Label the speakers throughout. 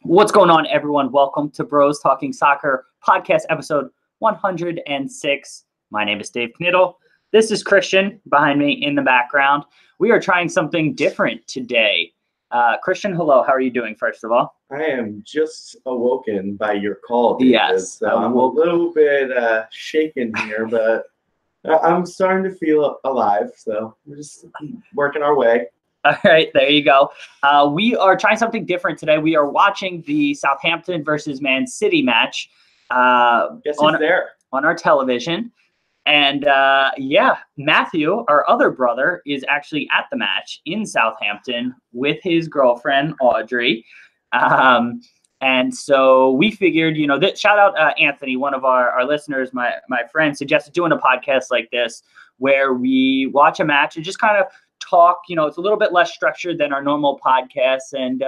Speaker 1: What's going on, everyone? Welcome to Bros Talking Soccer podcast episode 106. My name is Dave Knittel. This is Christian behind me in the background. We are trying something different today. Christian, hello. How are you doing, first of all?
Speaker 2: I am just awoken by your call, David.
Speaker 1: Yes.
Speaker 2: So I'm a little bit shaken here, but I'm starting to feel alive. So we're just working our way.
Speaker 1: All right, there you go. We are trying something different today. We are watching the Southampton versus Man City match
Speaker 2: Guess who's there?
Speaker 1: on our television. And Matthew, our other brother, is actually at the match in Southampton with his girlfriend, Audrey. And so we figured, shout out Anthony, one of our listeners, my friend, suggested doing a podcast like this where we watch a match and just kind of talk. It's a little bit less structured than our normal podcasts. And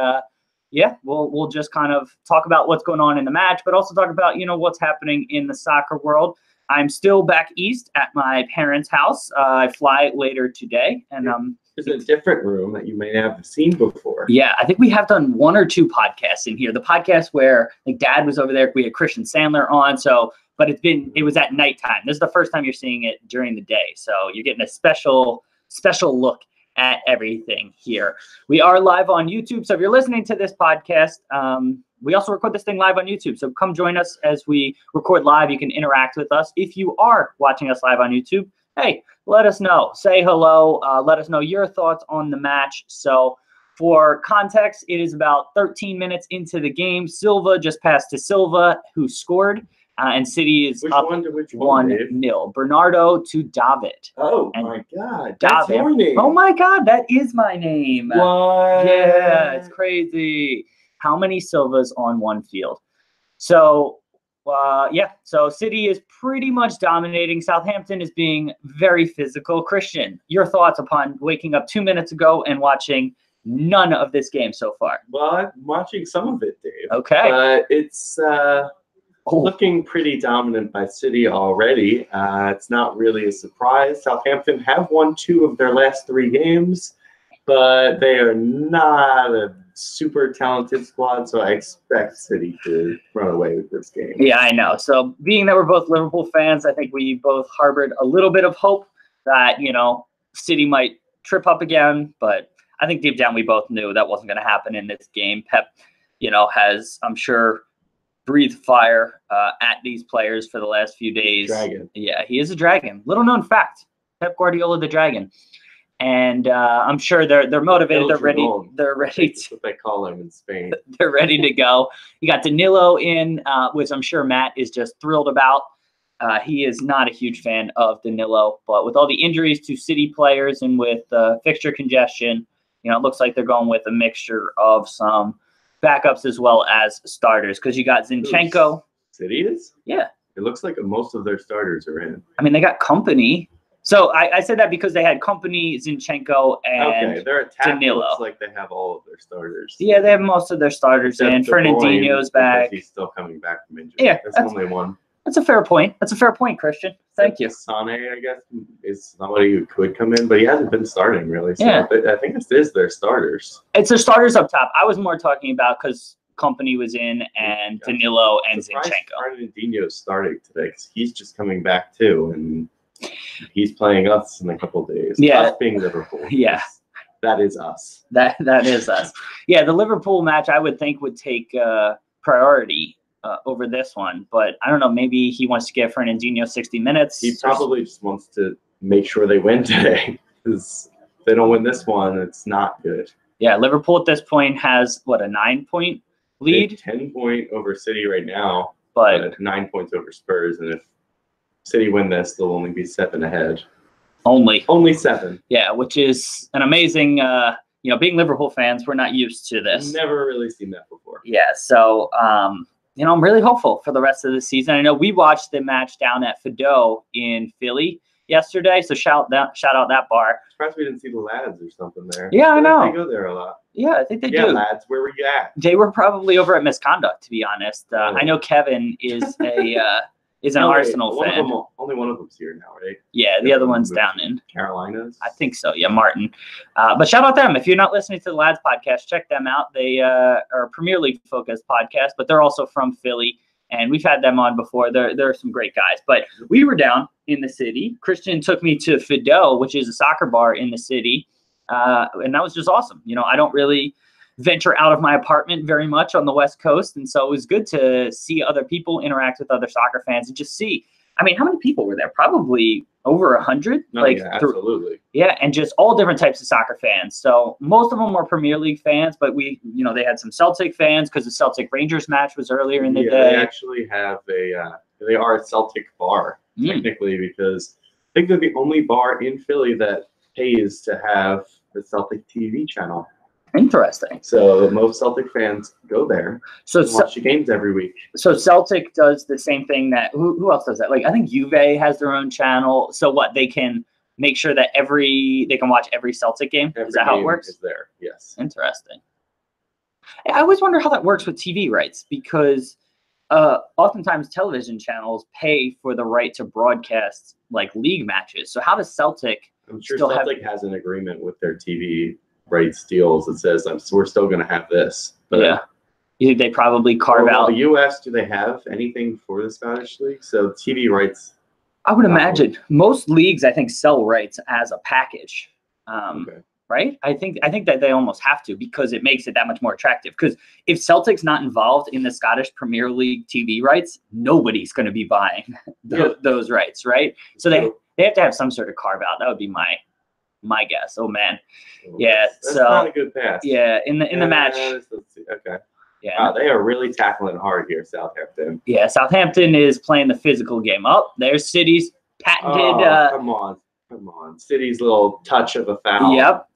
Speaker 1: we'll just kind of talk about what's going on in the match, but also talk about, what's happening in the soccer world. I'm still back east at my parents' house. I fly later today, and
Speaker 2: there's a different room that you may have seen before.
Speaker 1: Yeah, I think we have done one or two podcasts in here. The podcast where Dad was over there, we had Christian Sandler on. But it was at nighttime. This is the first time you're seeing it during the day, so you're getting a special look at everything here. We are live on YouTube, so if you're listening to this podcast, we also record this thing live on YouTube. So come join us as we record live. You can interact with us. If you are watching us live on YouTube, hey, let us know. Say hello. Let us know your thoughts on the match. So for context, it is about 13 minutes into the game. Silva just passed to Silva, who scored. And City is up 1-0. Bernardo to David.
Speaker 2: Oh, my God. That's your name.
Speaker 1: Oh, my God. That is my name.
Speaker 2: What?
Speaker 1: Yeah, it's crazy. How many Silvas on one field? So, so City is pretty much dominating. Southampton is being very physical. Christian, your thoughts upon waking up 2 minutes ago and watching none of this game so far?
Speaker 2: Well, I'm watching some of it, Dave.
Speaker 1: Okay.
Speaker 2: It's looking pretty dominant by City already. It's not really a surprise. Southampton have won 2 of their last 3 games, but they are not a super talented squad, so I expect City to run away with this game.
Speaker 1: Yeah, I know. So being that we're both Liverpool fans, I think we both harbored a little bit of hope that, City might trip up again, but I think deep down we both knew that wasn't going to happen in this game. Pep, has, I'm sure, breathed fire at these players for the last few days.
Speaker 2: Dragon.
Speaker 1: Yeah, he is a dragon. Little known fact, Pep Guardiola the Dragon. And I'm sure they're motivated. They're ready. They're ready.
Speaker 2: That's what they call him in Spain.
Speaker 1: They're ready to go. You got Danilo in, which I'm sure Matt is just thrilled about. He is not a huge fan of Danilo, but with all the injuries to City players and with fixture congestion, it looks like they're going with a mixture of some backups as well as starters, because you got Zinchenko.
Speaker 2: City is?
Speaker 1: Yeah.
Speaker 2: It looks like most of their starters are in.
Speaker 1: I mean, they got Company. So I said that because they had Company, Zinchenko, and
Speaker 2: their attack
Speaker 1: Danilo.
Speaker 2: looks like they have all of their starters.
Speaker 1: Yeah, they have most of their starters in. Fernandinho's back.
Speaker 2: He's still coming back from injury.
Speaker 1: Yeah,
Speaker 2: that's only one.
Speaker 1: That's a fair point. That's a fair point, Christian. Thank you.
Speaker 2: Sane, I guess, is somebody who could come in, but he hasn't been starting really. So
Speaker 1: yeah.
Speaker 2: I think this is their starters.
Speaker 1: It's their starters up top. I was more talking about because Company was in and Danilo and Zinchenko.
Speaker 2: Fernandinho's starting today because he's just coming back too, and he's playing us in a couple of days.
Speaker 1: Yeah.
Speaker 2: Us being Liverpool.
Speaker 1: Yeah.
Speaker 2: That is us.
Speaker 1: That is us. Yeah, the Liverpool match I would think would take priority over this one, but I don't know. Maybe he wants to give Fernandinho 60 minutes.
Speaker 2: He probably just wants to make sure they win today, because if they don't win this one, it's not good.
Speaker 1: Yeah, Liverpool at this point has, a 9-point lead?
Speaker 2: 10-point over City right now,
Speaker 1: but
Speaker 2: 9 points over Spurs, and if City win this, they'll only be 7 ahead.
Speaker 1: Only
Speaker 2: 7.
Speaker 1: Yeah, which is an amazing, being Liverpool fans, we're not used to this.
Speaker 2: Never really seen that before.
Speaker 1: Yeah, so, I'm really hopeful for the rest of the season. I know we watched the match down at Fido in Philly yesterday, so shout out that bar.
Speaker 2: I'm surprised we didn't see the lads or something there.
Speaker 1: Yeah, I know.
Speaker 2: They go there a lot.
Speaker 1: Yeah, I think they do.
Speaker 2: Yeah, lads, where were you at?
Speaker 1: They were probably over at Misconduct, to be honest. I know Kevin is is an Arsenal fan.
Speaker 2: Only one of them's here now, right?
Speaker 1: Yeah, the other one's down in
Speaker 2: Carolinas.
Speaker 1: I think so. Yeah, Martin. But shout out them. If you're not listening to the Lads podcast, check them out. They are a Premier League focused podcast, but they're also from Philly, and we've had them on before. They're some great guys. But we were down in the city. Christian took me to Fidel, which is a soccer bar in the city, and that was just awesome. I don't really venture out of my apartment very much on the West Coast, and so it was good to see other people, interact with other soccer fans, and just see. I mean, how many people were there? Probably over 100.
Speaker 2: Yeah, absolutely.
Speaker 1: Yeah, and just all different types of soccer fans. So most of them were Premier League fans, but they had some Celtic fans because the Celtic Rangers match was earlier in the day.
Speaker 2: They actually have they are a Celtic bar technically, because I think they're the only bar in Philly that pays to have the Celtic TV channel.
Speaker 1: Interesting.
Speaker 2: So most Celtic fans go there to watch the games every week.
Speaker 1: So Celtic does the same thing that who else does that? Like I think Juve has their own channel. So what, they can make sure that they can watch every Celtic game? Is that how it works?
Speaker 2: Is there? Yes.
Speaker 1: Interesting. I always wonder how that works with TV rights, because oftentimes television channels pay for the right to broadcast like league matches. So how does Celtic?
Speaker 2: I'm sure Celtic has an agreement with their TV rights deals that says we're still going to have this. But
Speaker 1: yeah, you think they probably carve out
Speaker 2: the U.S. Do they have anything for the Scottish league? So TV rights.
Speaker 1: I would imagine most leagues, I think, sell rights as a package.
Speaker 2: Okay.
Speaker 1: Right? I think that they almost have to, because it makes it that much more attractive. Because if Celtic's not involved in the Scottish Premier League TV rights, nobody's going to be buying those rights, right? So they have to have some sort of carve out. That would be my guess. Oh man, yeah.
Speaker 2: That's not a good pass.
Speaker 1: Yeah, in the match.
Speaker 2: Let's see. Okay.
Speaker 1: Yeah.
Speaker 2: Wow, they are really tackling hard here, Southampton.
Speaker 1: Yeah, Southampton is playing the physical game. There's City's patented.
Speaker 2: Come on. City's little touch of a foul.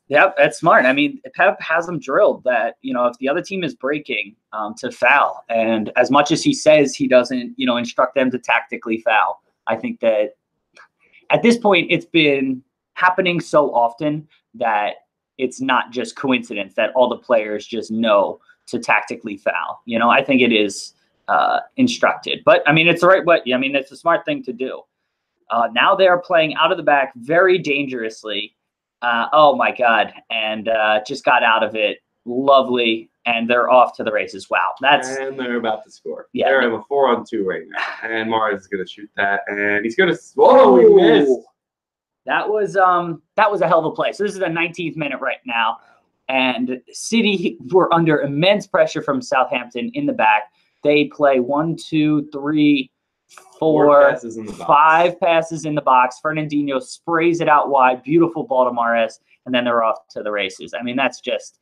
Speaker 1: Yep. That's smart. I mean, Pep has them drilled that if the other team is breaking, to foul, and as much as he says he doesn't, instruct them to tactically foul, I think that at this point it's been happening so often that it's not just coincidence that all the players just know to tactically foul. I think it is instructed, but I mean, it's the right way. I mean, it's a smart thing to do. Now they are playing out of the back very dangerously. Oh my God. And just got out of it. Lovely. And they're off to the races. Wow.
Speaker 2: And they're about to score.
Speaker 1: Yeah.
Speaker 2: They're in a 4-on-2 right now. And Mars is going to shoot that. And he's going to, he missed.
Speaker 1: That was a hell of a play. So this is the 19th minute right now, and City were under immense pressure from Southampton in the back. They play 1, 2, 3, 4, 5 passes in the box. Fernandinho sprays it out wide. Beautiful ball to Mahrez, and then they're off to the races. I mean, that's just,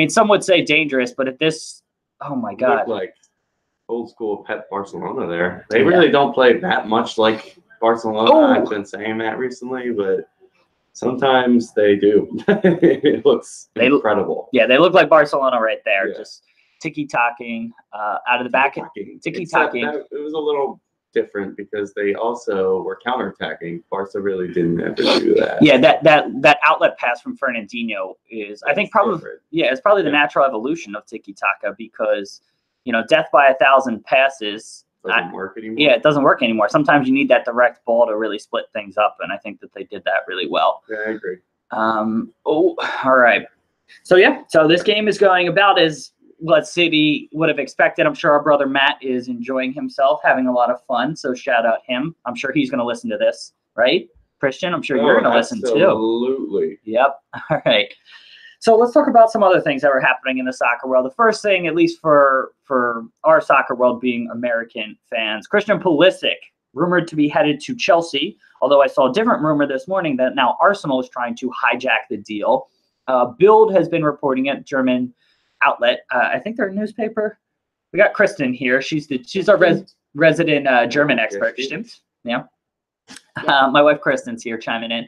Speaker 1: some would say dangerous, but at this, oh my God.
Speaker 2: Look like old school Pep Barcelona there. They really don't play that much like Barcelona. I've been saying that recently, but sometimes they do. It looks incredible.
Speaker 1: Yeah, they look like Barcelona right there. Yeah. Just tiki-taking out of the back. Tiki-taking.
Speaker 2: It was a little different because they also were counterattacking. Barca really didn't ever do that.
Speaker 1: Yeah, that outlet pass from Fernandinho is, I think, probably different. Yeah, it's probably the natural evolution of tiki-taka, because death by 1,000 passes
Speaker 2: doesn't work anymore.
Speaker 1: Yeah, it doesn't work anymore. Sometimes you need that direct ball to really split things up, and I think that they did that really well.
Speaker 2: Yeah, I agree.
Speaker 1: All right. So this game is going about as what City would have expected. I'm sure our brother Matt is enjoying himself, having a lot of fun. So shout out him. I'm sure he's going to listen to this, right, Christian? I'm sure you're going to listen too.
Speaker 2: Absolutely.
Speaker 1: Yep. All right. So let's talk about some other things that were happening in the soccer world. The first thing, at least for our soccer world being American fans, Christian Pulisic, rumored to be headed to Chelsea, although I saw a different rumor this morning that now Arsenal is trying to hijack the deal. Bild has been reporting it, German outlet. I think they're a newspaper. We got Kristen here. She's our resident German expert. Yeah. My wife Kristen's here chiming in.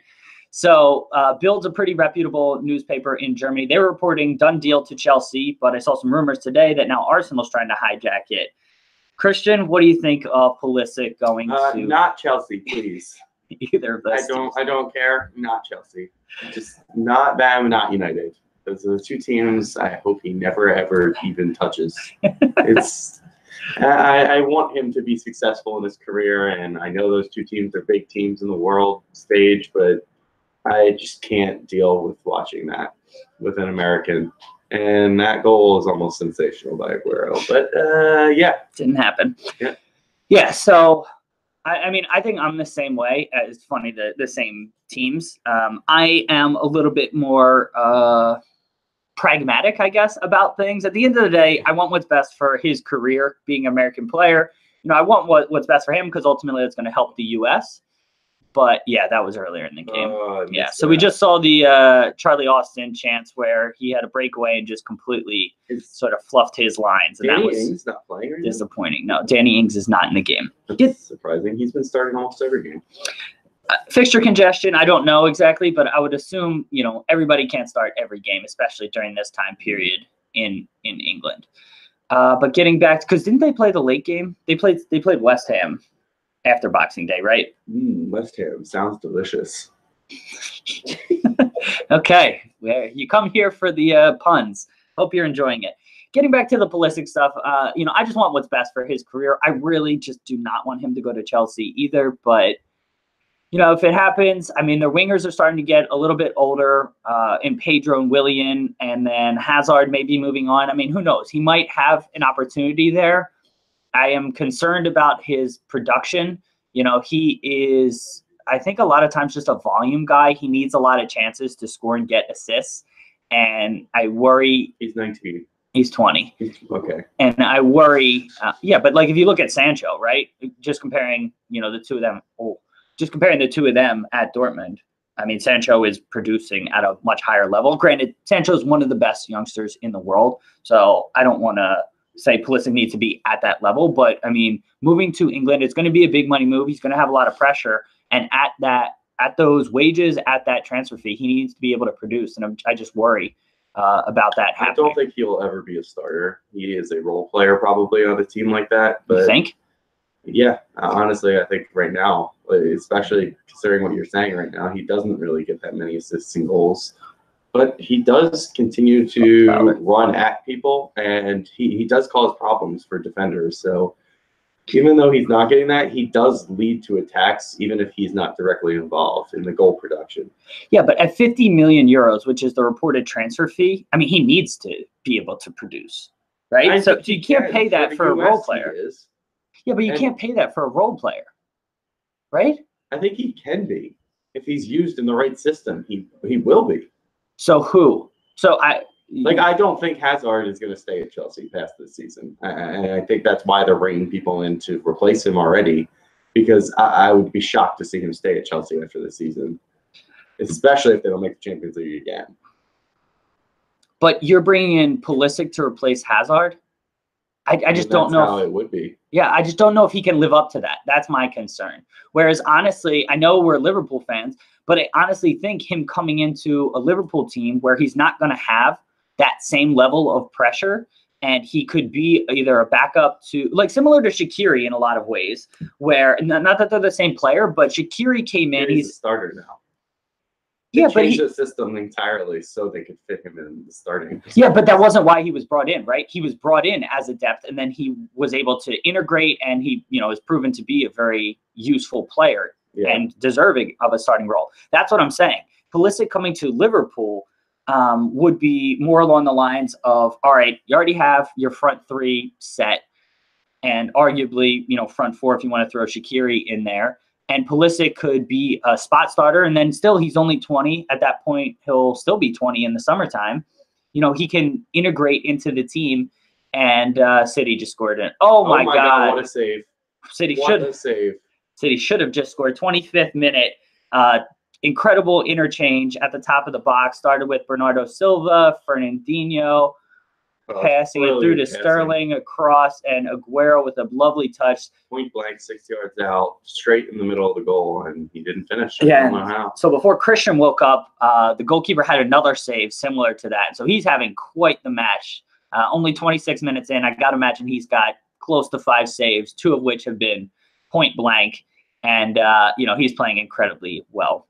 Speaker 1: So Bild's a pretty reputable newspaper in Germany. They were reporting done deal to Chelsea, but I saw some rumors today that now Arsenal's trying to hijack it. Christian, what do you think of Pulisic going to?
Speaker 2: Not Chelsea, please.
Speaker 1: Either of those.
Speaker 2: I don't care. Not Chelsea. Just not them. Not United. Those are the two teams I hope he never ever even touches. I want him to be successful in his career, and I know those two teams are big teams in the world stage, but I just can't deal with watching that with an American. And that goal is almost sensational by Aguero. But, yeah.
Speaker 1: Didn't happen.
Speaker 2: Yeah.
Speaker 1: Yeah, so, I mean, I think I'm the same way. It's funny, the same teams. I am a little bit more pragmatic, I guess, about things. At the end of the day, I want what's best for his career being an American player. You know, I want what's best for him because ultimately it's going to help the U.S., But yeah, that was earlier in the game. Yeah, so we just saw the Charlie Austin chance where he had a breakaway and just completely sort of fluffed his lines. And
Speaker 2: Danny
Speaker 1: that was
Speaker 2: Ings not playing right
Speaker 1: disappointing. No, Danny Ings is not in the game.
Speaker 2: That's surprising. He's been starting almost every game.
Speaker 1: Fixture congestion, I don't know exactly, but I would assume, you know, everybody can't start every game, especially during this time period in England. But getting back, because didn't they play the late game? They played West Ham after Boxing Day, right?
Speaker 2: West Ham sounds delicious.
Speaker 1: Okay, well, you come here for the puns. Hope you're enjoying it. Getting back to the Pulisic stuff, you know, I just want what's best for his career. I really just do not want him to go to Chelsea either, but you know, if it happens, I mean, their wingers are starting to get a little bit older in Pedro and Willian, and then Hazard may be moving on. I mean, who knows? He might have an opportunity there. I am concerned about his production. You know, he is, I think, a lot of times just a volume guy. He needs a lot of chances to score and get assists, and I worry.
Speaker 2: He's 19.
Speaker 1: He's 20.
Speaker 2: Okay.
Speaker 1: And I worry, yeah, but like if you look at Sancho, right, just comparing, you know, the two of them, just comparing the two of them at Dortmund, I mean, Sancho is producing at a much higher level. Granted, Sancho is one of the best youngsters in the world, so I don't want to say Pulisic needs to be at that level. But, I mean, moving to England, it's going to be a big money move. He's going to have a lot of pressure. And at those wages, at that transfer fee, he needs to be able to produce. And I just worry about that happening.
Speaker 2: I don't think he'll ever be a starter. He is a role player probably on a team like that. But
Speaker 1: you think?
Speaker 2: Yeah, honestly, I think right now, especially considering what you're saying right now, he doesn't really get that many assists and goals. But he does continue to run at people, and he does cause problems for defenders. So even though he's not getting that, he does lead to attacks, even if he's not directly involved in the goal production.
Speaker 1: Yeah, but at 50 million euros, which is the reported transfer fee, I mean, he needs to be able to produce, right? So you can't pay that for a role player. Yeah, but you can't pay that for a role player, right?
Speaker 2: I think he can be. If he's used in the right system, he will be.
Speaker 1: So who? So I
Speaker 2: don't think Hazard is going to stay at Chelsea past this season. And I think that's why they're bringing people in to replace him already, because I would be shocked to see him stay at Chelsea after this season, especially if they don't make the Champions League again.
Speaker 1: But you're bringing in Pulisic to replace Hazard? I just don't know.
Speaker 2: That's how it would be.
Speaker 1: Yeah, I just don't know if he can live up to that. That's my concern. Whereas, honestly, I know we're Liverpool fans, but I honestly think him coming into a Liverpool team where he's not going to have that same level of pressure, and he could be either a backup to, like, similar to Shaqiri in a lot of ways, where, not that they're the same player, but Shaqiri came in.
Speaker 2: He's a starter now.
Speaker 1: Yeah, but
Speaker 2: changed the system entirely so they could fit him in the starting.
Speaker 1: Yeah, but that wasn't why he was brought in, right? He was brought in as a depth, and then he was able to integrate, and he, you know, is proven to be a very useful player and deserving of a starting role. That's what I'm saying. Pulisic coming to Liverpool would be more along the lines of, all right, you already have your front three set, and arguably, you know, front four if you want to throw Shaqiri in there. And Pulisic could be a spot starter, and then still he's only 20. At that point, he'll still be 20 in the summertime. You know, he can integrate into the team, and City just scored it. Oh my God.
Speaker 2: What a save.
Speaker 1: City should have just scored. 25th minute. Incredible interchange at the top of the box. Started with Bernardo Silva, Fernandinho, passing it through to Sterling, across, and Aguero with a lovely touch.
Speaker 2: Point blank, 6 yards out, straight in the middle of the goal, and he didn't finish.
Speaker 1: Yeah.
Speaker 2: I don't know how.
Speaker 1: So before Christian woke up, the goalkeeper had another save similar to that. So he's having quite the match. Only 26 minutes in, I got to imagine he's got close to 5 saves, 2 of which have been point blank. And, you know, he's playing incredibly well.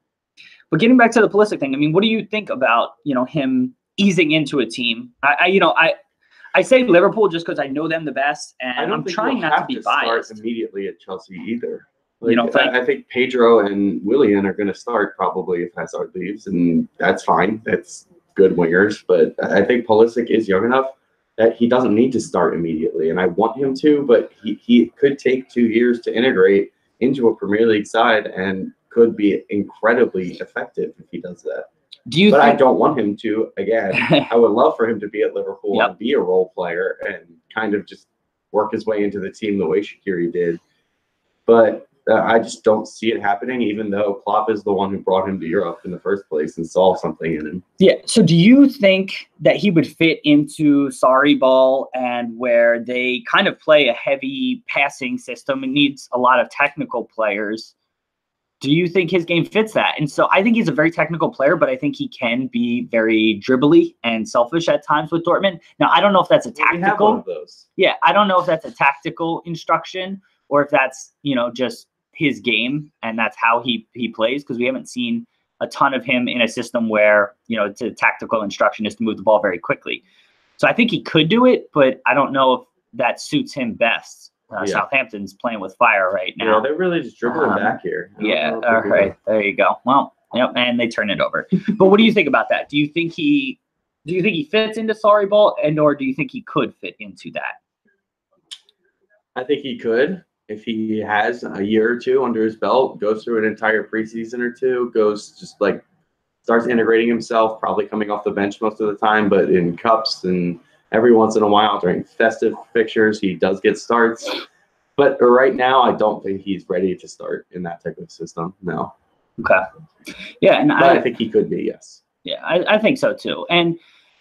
Speaker 1: But getting back to I say Liverpool just because I know them the best, and I'm trying not to be biased.
Speaker 2: Start immediately at Chelsea either.
Speaker 1: You don't think?
Speaker 2: I think Pedro and Willian are going to start probably if Hazard leaves, and that's fine. That's good wingers, but I think Pulisic is young enough that he doesn't need to start immediately, and I want him to, but he could take 2 years to integrate into a Premier League side and could be incredibly effective if he does that. But I don't want him to. Again, I would love for him to be at Liverpool and be a role player and kind of just work his way into the team the way Shaqiri did. But I just don't see it happening, even though Klopp is the one who brought him to Europe in the first place and saw something in him.
Speaker 1: Yeah. So do you think that he would fit into Sarri ball, and where they kind of play a heavy passing system and needs a lot of technical players? Do you think his game fits that? And so I think he's a very technical player, but I think he can be very dribbly and selfish at times with Dortmund. Now, I don't know if that's a tactical.
Speaker 2: We have one of those.
Speaker 1: Yeah, I don't know if that's a tactical instruction or if that's, just his game and that's how he plays, because we haven't seen a ton of him in a system where, it's a tactical instruction is to move the ball very quickly. So I think he could do it, but I don't know if that suits him best. Southampton's playing with fire right now.
Speaker 2: Yeah, they're really just dribbling back here.
Speaker 1: Yeah, all right. There you go. Well, and they turn it over. But what do you think about that? Do you think he fits into Sarri ball, or do you think he could fit into that?
Speaker 2: I think he could. If he has a year or two under his belt, goes through an entire preseason or two, starts integrating himself, probably coming off the bench most of the time, but in cups and every once in a while during festive fixtures, he does get starts. But right now, I don't think he's ready to start in that type of system. No.
Speaker 1: Okay. Yeah, and
Speaker 2: I think he could be, yes.
Speaker 1: Yeah, I think so too. And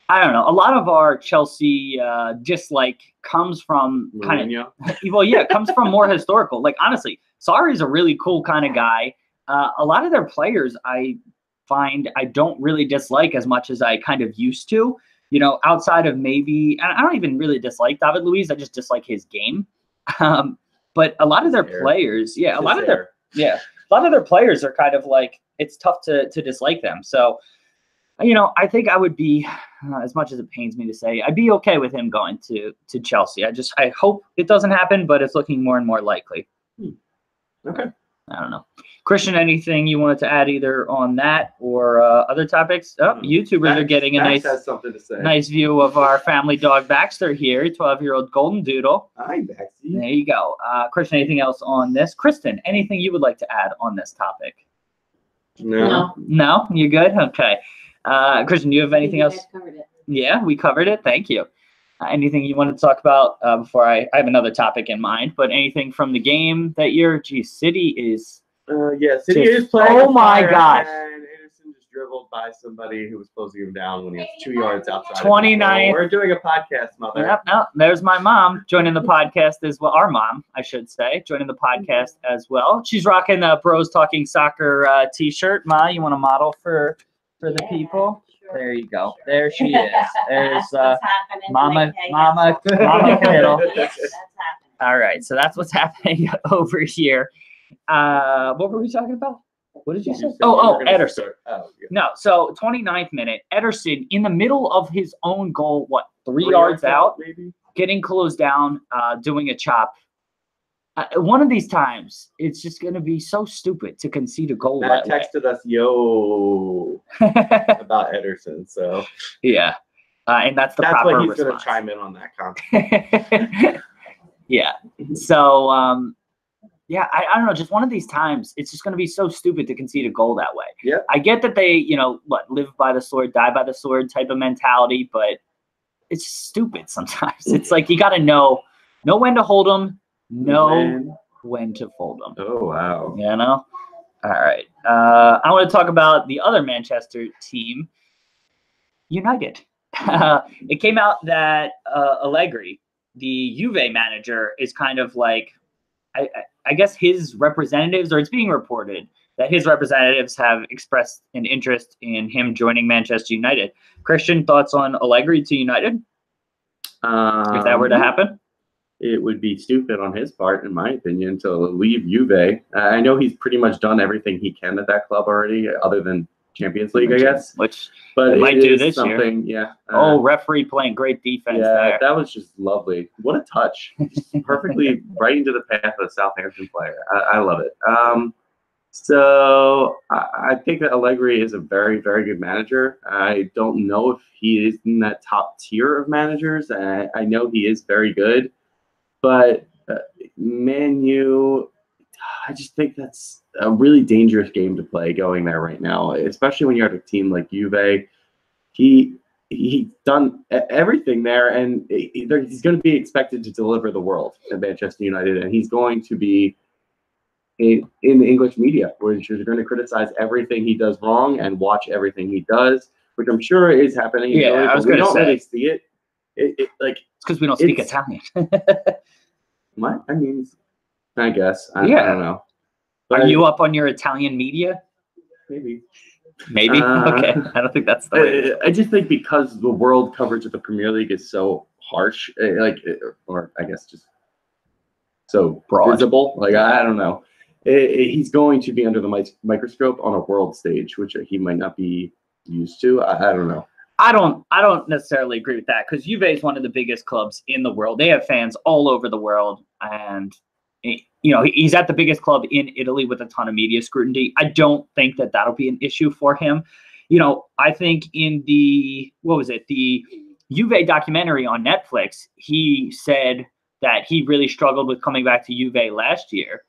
Speaker 1: I don't know. A lot of our Chelsea dislike comes from comes from more historical. Like, honestly, Sarri's a really cool kind of guy. A lot of their players I find I don't really dislike as much as I kind of used to. Outside of maybe, I don't even really dislike David Luiz. I just dislike his game. But a lot of their players, a lot of their players are kind of like, it's tough to dislike them. So, I think I would be, as much as it pains me to say, I'd be okay with him going to Chelsea. I hope it doesn't happen, but it's looking more and more likely.
Speaker 2: Okay.
Speaker 1: I don't know. Christian, anything you wanted to add either on that or other topics? Oh, YouTubers are getting a nice view of our family dog Baxter here, 12-year-old golden doodle.
Speaker 2: Hi, Baxter.
Speaker 1: There you go. Christian, anything else on this? Kristen, anything you would like to add on this topic?
Speaker 2: No.
Speaker 1: No? You good? Okay. Christian, do you have anything else?
Speaker 3: Covered it.
Speaker 1: Yeah, we covered it. Thank you. Anything you want to talk about before I have another topic in mind, but anything from the game that City is.
Speaker 2: City is playing.
Speaker 1: Oh my gosh.
Speaker 2: And Anderson just dribbled by somebody who was closing him down when he was 2 yards outside.
Speaker 1: 29.
Speaker 2: We're doing a podcast, mother.
Speaker 1: Yep, no, there's my mom joining the podcast as well. Our mom, I should say, joining the podcast as well. She's rocking the Bros Talking Soccer t-shirt. Ma, you want to model for the people? Sure. There you go. There she is. There's Mama Middle.
Speaker 3: That's happening.
Speaker 1: All right, so that's what's happening over here. What were we talking about? What did you say? Oh, Ederson. No, so 29th minute, Ederson in the middle of his own goal, 3 yards out,
Speaker 2: maybe?
Speaker 1: Getting closed down, doing a chop. One of these times, it's just going to be so stupid to concede a goal
Speaker 2: Matt
Speaker 1: that
Speaker 2: texted us, about Ederson, so.
Speaker 1: Yeah, and that's proper
Speaker 2: when he's
Speaker 1: response.
Speaker 2: Going to chime in on that comment.
Speaker 1: Yeah, so, I don't know, just one of these times, it's just going to be so stupid to concede a goal that way.
Speaker 2: Yeah.
Speaker 1: I get that they, live by the sword, die by the sword type of mentality, but it's stupid sometimes. It's like you got to know when to hold them, when to fold them.
Speaker 2: Oh, wow.
Speaker 1: All right. I want to talk about the other Manchester team, United. It came out that Allegri, the Juve manager, is kind of like, I guess his representatives, or it's being reported that his representatives have expressed an interest in him joining Manchester United. Christian, thoughts on Allegri to United? If that were to happen?
Speaker 2: It would be stupid on his part, in my opinion, to leave Juve. I know he's pretty much done everything he can at that club already, other than Champions League, I guess.
Speaker 1: Which
Speaker 2: but
Speaker 1: they might do this year.
Speaker 2: Yeah.
Speaker 1: Referee playing great defense
Speaker 2: yeah,
Speaker 1: there.
Speaker 2: that was just lovely. What a touch. Perfectly right into the path of a Southampton player. I love it. So I think that Allegri is a very, very good manager. I don't know if he is in that top tier of managers. I know he is very good, but Man U, I just think that's a really dangerous game to play going there right now, especially when you're at a team like Juve. He's done everything there, and he's going to be expected to deliver the world at Manchester United, and he's going to be in the English media, where you're going to criticize everything he does wrong and watch everything he does, which I'm sure is happening.
Speaker 1: Yeah,
Speaker 2: Italy,
Speaker 1: I was
Speaker 2: going to
Speaker 1: say.
Speaker 2: really see it. It's
Speaker 1: because we don't speak Italian.
Speaker 2: What? I mean, I guess. I don't know.
Speaker 1: But are you up on your Italian media?
Speaker 2: Maybe.
Speaker 1: Okay. I don't think that's the way.
Speaker 2: I just think because the world coverage of the Premier League is so harsh, or I guess just so broad. Visible. I don't know. He's going to be under the microscope on a world stage, which he might not be used to. I don't know.
Speaker 1: I don't necessarily agree with that, because Juve is one of the biggest clubs in the world. They have fans all over the world, and he's at the biggest club in Italy with a ton of media scrutiny. I don't think that that'll be an issue for him. I think in the Juve documentary on Netflix, he said that he really struggled with coming back to Juve last year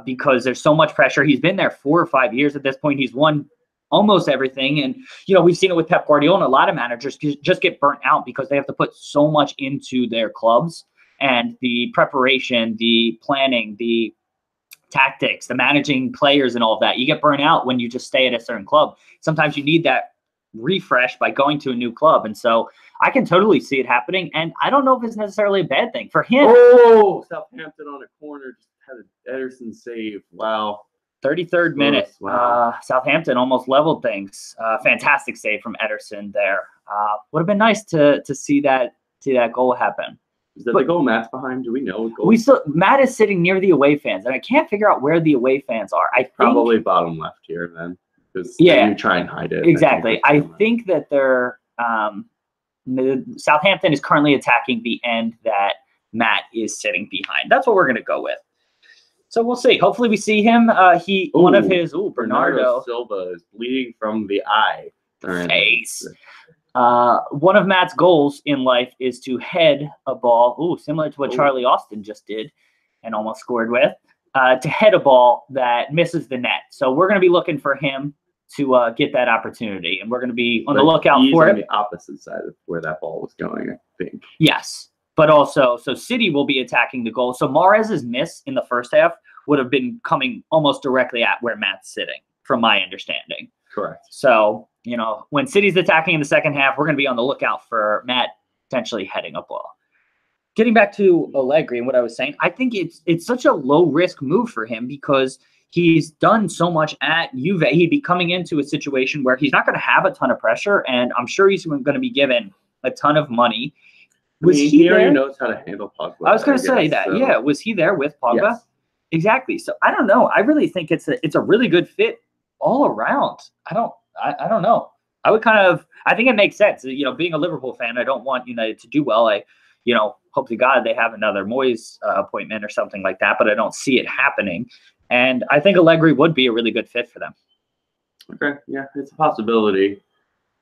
Speaker 1: because there's so much pressure. He's been there 4 or 5 years at this point. He's won almost everything. And, we've seen it with Pep Guardiola, and a lot of managers just get burnt out because they have to put so much into their clubs, and the preparation, the planning, the tactics, the managing players and all of that. You get burnt out when you just stay at a certain club. Sometimes you need that refresh by going to a new club. And so I can totally see it happening. And I don't know if it's necessarily a bad thing for him.
Speaker 2: Oh, Southampton on a corner just had an Ederson save. Wow.
Speaker 1: 33rd minute.
Speaker 2: Wow.
Speaker 1: Southampton almost leveled things. Fantastic save from Ederson there. Would have been nice to see that goal happen.
Speaker 2: Is that the goal Matt's behind? Do we know?
Speaker 1: Matt is sitting near the away fans, and I can't figure out where the away fans are. I think
Speaker 2: probably bottom left here then, because you try and hide it.
Speaker 1: Exactly. I think that they're Southampton is currently attacking the end that Matt is sitting behind. That's what we're going to go with. So we'll see. Hopefully we see him. Bernardo
Speaker 2: Silva is bleeding from the eye.
Speaker 1: Face. One of Matt's goals in life is to head a ball, similar to what Charlie Austin just did and almost scored with, to head a ball that misses the net. So we're going to be looking for him to get that opportunity, and we're going to be on the lookout for it.
Speaker 2: He's on the opposite side of where that ball was going, I think.
Speaker 1: Yes, but also, so City will be attacking the goal. So Mahrez's miss in the first half would have been coming almost directly at where Matt's sitting, from my understanding.
Speaker 2: Correct.
Speaker 1: So, when City's attacking in the second half, we're going to be on the lookout for Matt potentially heading a ball. Getting back to Allegri and what I was saying, I think it's such a low-risk move for him because he's done so much at Juve. He'd be coming into a situation where he's not going to have a ton of pressure, and I'm sure he's going to be given a ton of money.
Speaker 2: He already knows how to handle Pogba.
Speaker 1: I was going to say that. So. Yeah, was he there with Pogba?
Speaker 2: Yes.
Speaker 1: Exactly. So I don't know. I really think it's a really good fit all around. I don't know. I think it makes sense. Being a Liverpool fan, I don't want United to do well. I hope to God they have another Moyes appointment or something like that, but I don't see it happening. And I think Allegri would be a really good fit for them.
Speaker 2: Okay. Yeah, it's a possibility.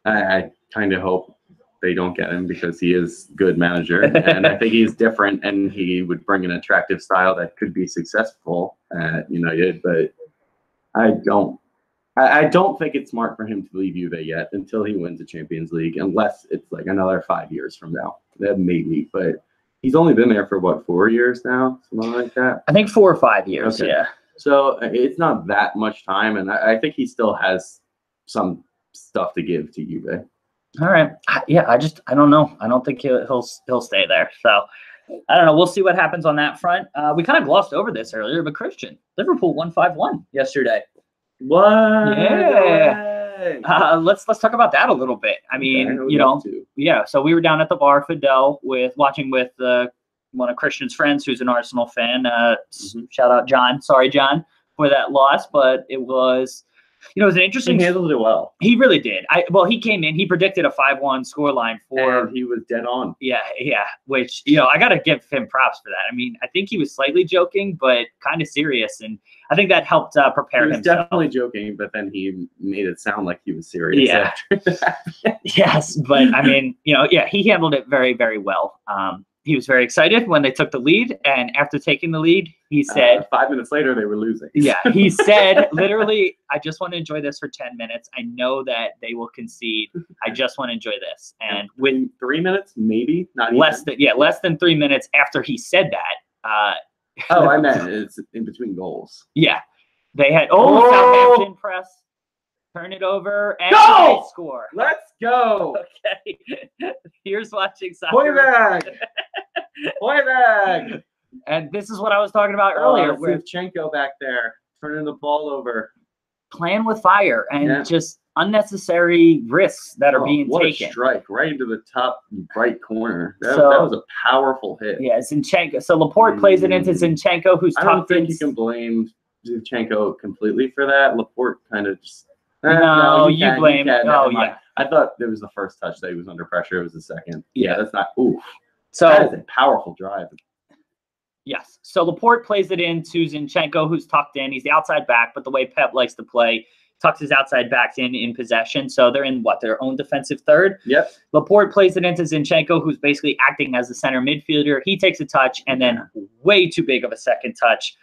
Speaker 2: I kind of hope they don't get him because he is a good manager. And I think he's different, and he would bring an attractive style that could be successful at United. But I don't think it's smart for him to leave Juve yet until he wins the Champions League, unless it's like another 5 years from now. That maybe, but he's only been there for 4 years now, something like that.
Speaker 1: I think 4 or 5 years. Okay. Yeah.
Speaker 2: So it's not that much time, and I think he still has some stuff to give to Juve.
Speaker 1: All right. Yeah. I don't know. I don't think he'll stay there. So I don't know. We'll see what happens on that front. We kind of glossed over this earlier, but Christian, Liverpool won 5-1 yesterday.
Speaker 2: What?
Speaker 1: Yeah. Let's talk about that a little bit. I mean, yeah. So we were down at the bar, Fidel, watching with one of Christian's friends who's an Arsenal fan. Shout out John. Sorry, John, for that loss, but it was You know, it was an interesting.
Speaker 2: He handled it well.
Speaker 1: He really did. He came in. He predicted a 5-1 scoreline
Speaker 2: and he was dead on.
Speaker 1: Yeah. Which, you know, I got to give him props for that. I mean, I think he was slightly joking, but kind of serious, and I think that helped prepare him. He was
Speaker 2: definitely joking, but then he made it sound like he was serious.
Speaker 1: Yeah. Yes, but I mean, you know, yeah, he handled it very, very well. He was very excited when they took the lead, and after taking the lead, he said
Speaker 2: 5 minutes later they were losing.
Speaker 1: Yeah, he said literally, I just want to enjoy this for 10 minutes. I know that they will concede. I just want to enjoy this. And with
Speaker 2: 3 minutes, maybe not
Speaker 1: less than 3 minutes after he said that.
Speaker 2: I meant it's in between goals.
Speaker 1: Yeah, they had Southampton press, turn it over, and they score.
Speaker 2: Let's go.
Speaker 1: Okay, here's watching soccer.
Speaker 2: Point back.
Speaker 1: And this is what I was talking about earlier.
Speaker 2: With Zinchenko back there, turning the ball over.
Speaker 1: Playing with fire and just unnecessary risks that are being
Speaker 2: what
Speaker 1: taken.
Speaker 2: A strike right into the top right corner. That was a powerful hit.
Speaker 1: Yeah, Zinchenko. So Laporte plays it into Zinchenko, who's
Speaker 2: I don't think you can blame Zinchenko completely for that. Laporte kind of just...
Speaker 1: No, you blame.
Speaker 2: Yeah. I thought it was the first touch that he was under pressure. It was the second. Yeah, that's not... Oof.
Speaker 1: So
Speaker 2: that is a powerful drive.
Speaker 1: Yes. So Laporte plays it in to Zinchenko, who's tucked in. He's the outside back, but the way Pep likes to play, tucks his outside backs in possession. So they're in their own defensive third.
Speaker 2: Yep.
Speaker 1: Laporte plays it into Zinchenko, who's basically acting as the center midfielder. He takes a touch, and then way too big of a second touch.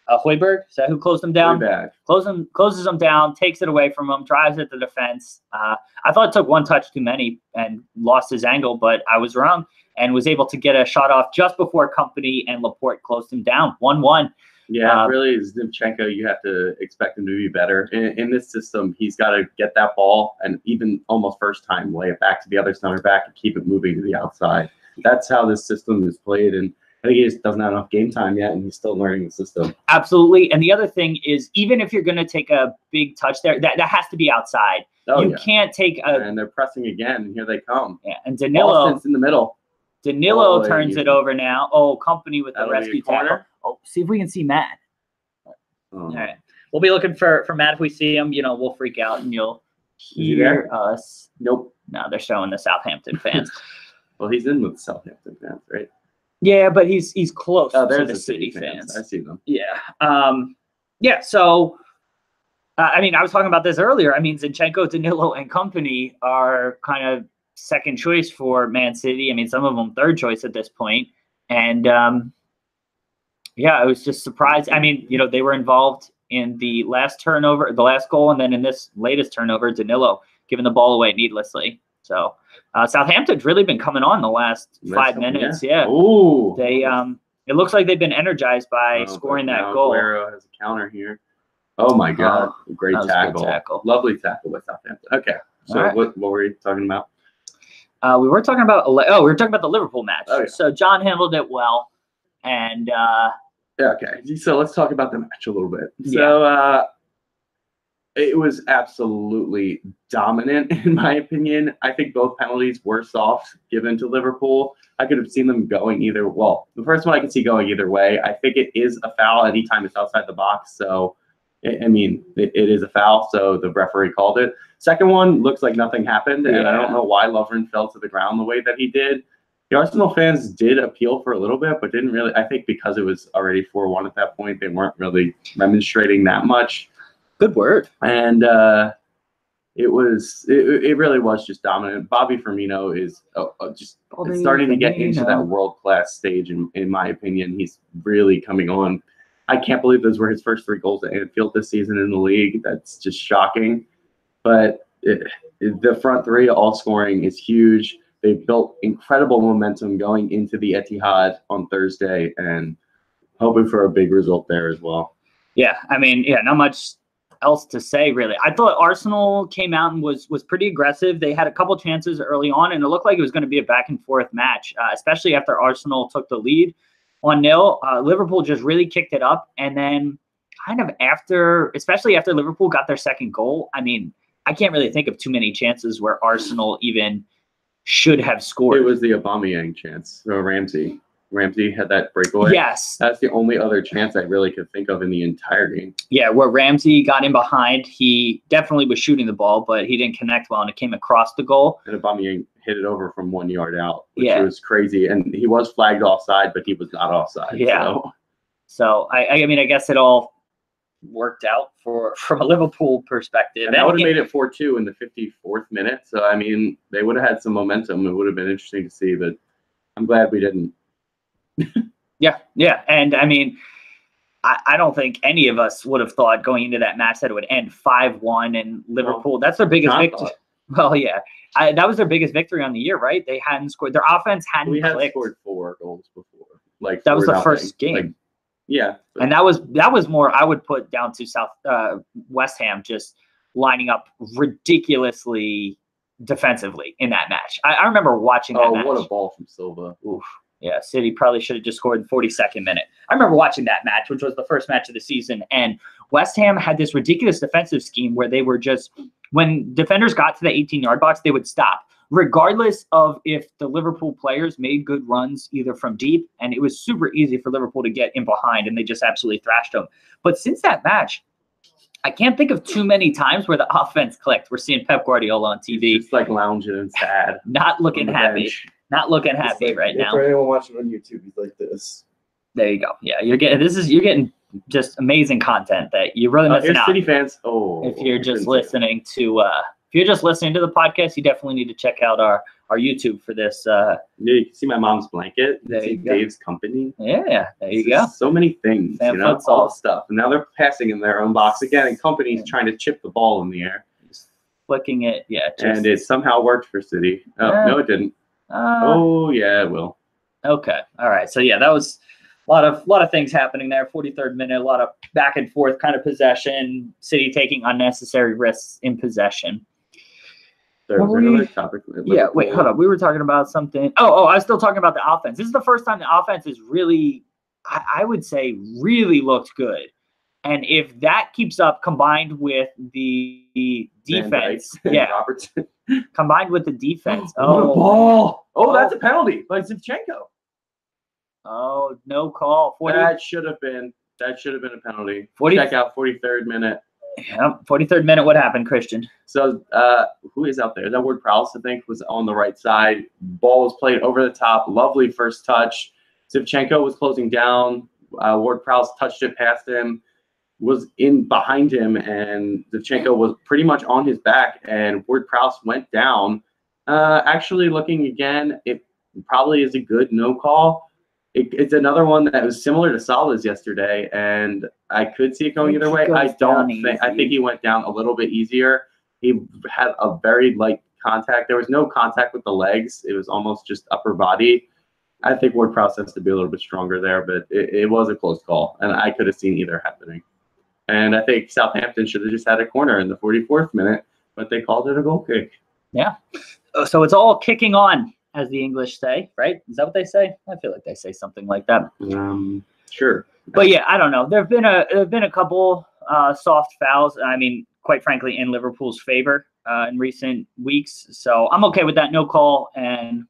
Speaker 1: Højbjerg, is that who closed him down? Closes him down, takes it away from him, drives at the defense. I thought it took one touch too many and lost his angle, but I was wrong and was able to get a shot off just before Company and Laporte closed him down. 1-1.
Speaker 2: Yeah, really, Zinchenko, you have to expect him to be better. In this system, he's got to get that ball and even almost first time lay it back to the other center back and keep it moving to the outside. That's how this system is played, and I think he just doesn't have enough game time yet, and he's still learning the system.
Speaker 1: Absolutely. And the other thing is, even if you're going to take a big touch there, that has to be outside. You can't take a...
Speaker 2: And they're pressing again, and here they come.
Speaker 1: Yeah, and Danilo...
Speaker 2: Boston's in the middle.
Speaker 1: Danilo turns it over now. Company with the rescue tackle. See if we can see Matt. All right. We'll be looking for Matt. If we see him, we'll freak out, and you'll hear us.
Speaker 2: Nope.
Speaker 1: No, they're showing the Southampton fans.
Speaker 2: Well, he's in with the Southampton fans, right?
Speaker 1: Yeah, but he's close to
Speaker 2: there's
Speaker 1: the City fans.
Speaker 2: I see them.
Speaker 1: Yeah. So, I mean, I was talking about this earlier. I mean, Zinchenko, Danilo, and Company are kind of second choice for Man City. I mean, some of them third choice at this point. And, I was just surprised. I mean, they were involved in the last turnover, the last goal, and then in this latest turnover, Danilo giving the ball away needlessly. So Southampton's really been coming on the last 5 minutes. Yeah.
Speaker 2: Ooh.
Speaker 1: They it looks like they've been energized by scoring that goal.
Speaker 2: Aguero has a counter here. Oh my God. Great tackle. Lovely tackle by Southampton. Okay. So what were we talking about?
Speaker 1: We were talking about the Liverpool match. Oh, yeah. So John handled it well. And
Speaker 2: okay. So let's talk about the match a little bit. So it was absolutely dominant, in my opinion. I think both penalties were soft given to Liverpool. I could have seen them going either. Well, the first one I could see going either way. I think it is a foul anytime it's outside the box. So, I mean, it is a foul. So the referee called it. Second one looks like nothing happened. And I don't know why Lovren fell to the ground the way that he did. The Arsenal fans did appeal for a little bit, but didn't really. I think because it was already 4-1 at that point, they weren't really demonstrating that much.
Speaker 1: Good word.
Speaker 2: And it really was just dominant. Bobby Firmino is just starting to get into that world-class stage, in my opinion. He's really coming on. I can't believe those were his first 3 goals at Anfield this season in the league. That's just shocking. But the front three all scoring is huge. They built incredible momentum going into the Etihad on Thursday, and hoping for a big result there as well.
Speaker 1: Yeah, I mean, not much else to say, really. I thought Arsenal came out and was pretty aggressive. They had a couple chances early on, and it looked like it was going to be a back-and-forth match, especially after Arsenal took the lead 1-0. Liverpool just really kicked it up, and then kind of especially after Liverpool got their second goal, I mean, I can't really think of too many chances where Arsenal even should have scored.
Speaker 2: It was the Aubameyang chance, or Ramsey. Ramsey had that breakaway.
Speaker 1: Yes.
Speaker 2: That's the only other chance I really could think of in the entire game.
Speaker 1: Yeah, where Ramsey got in behind, he definitely was shooting the ball, but he didn't connect well, and it came across the goal.
Speaker 2: And Aubameyang hit it over from 1 yard out, which
Speaker 1: Yeah.
Speaker 2: was crazy. And he was flagged offside, but he was not offside.
Speaker 1: Yeah. So I mean, I guess it all worked out from a Liverpool perspective.
Speaker 2: And that would have made it 4-2 in the 54th minute. So, I mean, they would have had some momentum. It would have been interesting to see, but I'm glad we didn't.
Speaker 1: Yeah. And I mean, I don't think any of us would have thought going into that match that it would end 5-1 and Liverpool. That's their biggest victory. Well, yeah. That was their biggest victory on the year, right? They hadn't scored. Their offense hadn't clicked. We had
Speaker 2: scored 4 goals before. Like
Speaker 1: that was the first game.
Speaker 2: Like, yeah.
Speaker 1: And that was more I would put down to West Ham just lining up ridiculously defensively in that match. I remember watching that match.
Speaker 2: Oh, what a ball from Silva.
Speaker 1: Oof. Yeah, City probably should have just scored in the 42nd minute. I remember watching that match, which was the first match of the season, and West Ham had this ridiculous defensive scheme where they were just, when defenders got to the 18-yard box, they would stop, regardless of if the Liverpool players made good runs either from deep, and it was super easy for Liverpool to get in behind, and they just absolutely thrashed them. But since that match, I can't think of too many times where the offense clicked. We're seeing Pep Guardiola on TV.
Speaker 2: It's like lounging and sad.
Speaker 1: Not looking happy. Bench. Not looking happy right now.
Speaker 3: For anyone watching on YouTube, he's like this.
Speaker 1: There you go. Yeah, you're getting just amazing content that you're really missing out.
Speaker 2: City fans.
Speaker 1: If you're just listening to the podcast, you definitely need to check out our YouTube for this.
Speaker 2: Yeah, you can see my mom's blanket.
Speaker 1: There you go.
Speaker 2: Dave's company.
Speaker 1: Yeah, there you go.
Speaker 2: So many things,
Speaker 1: Fan
Speaker 2: all stuff. And now they're passing in their own box again, and companies trying to chip the ball in the air.
Speaker 1: Just flicking it, yeah.
Speaker 2: And it somehow worked for City. Oh, no, it didn't. Yeah, it will.
Speaker 1: Okay. All right. So yeah, that was a lot of things happening there. 43rd minute, a lot of back and forth kind of possession. City taking unnecessary risks in possession.
Speaker 2: There was another topic.
Speaker 1: Yeah. Wait. Hold on. We were talking about something. Oh, I was still talking about the offense. This is the first time the offense is really, I would say, really looked good. And if that keeps up, combined with the defense,
Speaker 2: Robertson.
Speaker 1: Combined with the defense.
Speaker 2: What a ball. Oh, that's a penalty by Zinchenko.
Speaker 1: Oh, no call.
Speaker 2: That should have been a penalty. Check out 43rd minute.
Speaker 1: Yeah, 43rd minute. What happened, Christian?
Speaker 2: So who is out there? That Ward-Prowse, I think, was on the right side. Ball was played over the top. Lovely first touch. Zinchenko was closing down. Ward-Prowse touched it past him. Was in behind him, and Zinchenko was pretty much on his back, and Ward-Prowse went down. Actually, looking again, it probably is a good no call. It's another one that was similar to Salah's yesterday, and I could see it going either way. I think he went down a little bit easier. He had a very light contact. There was no contact with the legs. It was almost just upper body. I think Ward-Prowse has to be a little bit stronger there, but it was a close call, and I could have seen either happening. And I think Southampton should have just had a corner in the 44th minute, but they called it a goal kick.
Speaker 1: Yeah. So it's all kicking on, as the English say, right? Is that what they say? I feel like they say something like that.
Speaker 2: Sure.
Speaker 1: But yeah, I don't know. There have been a couple soft fouls. I mean, quite frankly, in Liverpool's favor in recent weeks. So I'm okay with that no call, and